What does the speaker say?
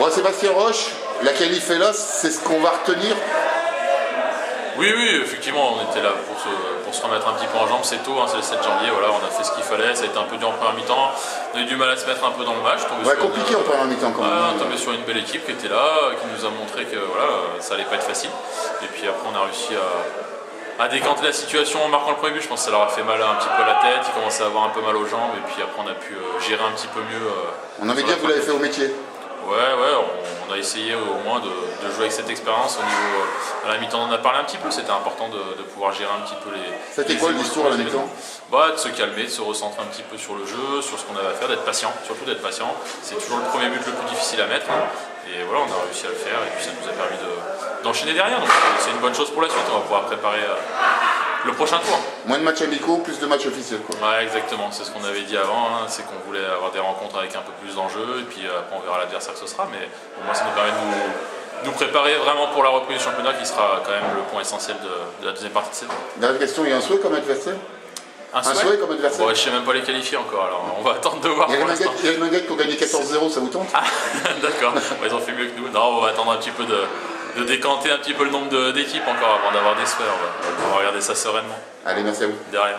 Bon, Sébastien Roche, la qualif est là, c'est ce qu'on va retenir. Oui, effectivement, on était là pour se remettre un petit peu en jambes, c'est tôt, hein, c'est le 7 janvier, voilà, on a fait ce qu'il fallait, ça a été un peu dur en première mi-temps, on a eu du mal à se mettre un peu dans le match. Ouais, compliqué en première mi-temps quand même. On est tombé sur une belle équipe qui était là, qui nous a montré que voilà, ça allait pas être facile. Et puis après on a réussi à décanter la situation en marquant le premier but. Je pense que ça leur a fait mal un petit peu à la tête, ils commençaient à avoir un peu mal aux jambes, et puis après on a pu gérer un petit peu mieux. On avait dit que vous l'avez fait au métier. Ouais, on a essayé au moins de jouer avec cette expérience au niveau. À la mi-temps, on en a parlé un petit peu, c'était important de pouvoir gérer un petit peu les. C'était quoi le discours à la mi-temps? De se calmer, de se recentrer un petit peu sur le jeu, sur ce qu'on avait à faire, d'être patient, surtout d'être patient. C'est toujours le premier but le plus difficile à mettre. Et voilà, on a réussi à le faire et puis ça nous a permis d'enchaîner derrière. Donc c'est une bonne chose pour la suite, on va pouvoir préparer le prochain tour. Moins de matchs amicaux, plus de matchs officiels, quoi. Ouais, exactement, c'est ce qu'on avait dit avant, hein. C'est qu'on voulait avoir des rencontres avec un peu plus d'enjeux et puis après on verra l'adversaire que ce sera, mais au moins ça nous permet de nous préparer vraiment pour la reprise du championnat qui sera quand même le point essentiel de la deuxième partie de saison. Dernière question, il y a un souhait comme adversaire? Un souhait comme adversaire? Je ne sais même pas les qualifier encore, alors on va attendre de voir. Il y a les Manguettes qui ont gagné 14-0, ça vous tente? D'accord, ils ont fait mieux que nous. Non, on va attendre un petit peu de décanter un petit peu le nombre d'équipes encore avant d'avoir des souhaits. On va regarder ça sereinement. Allez, merci à vous. De rien.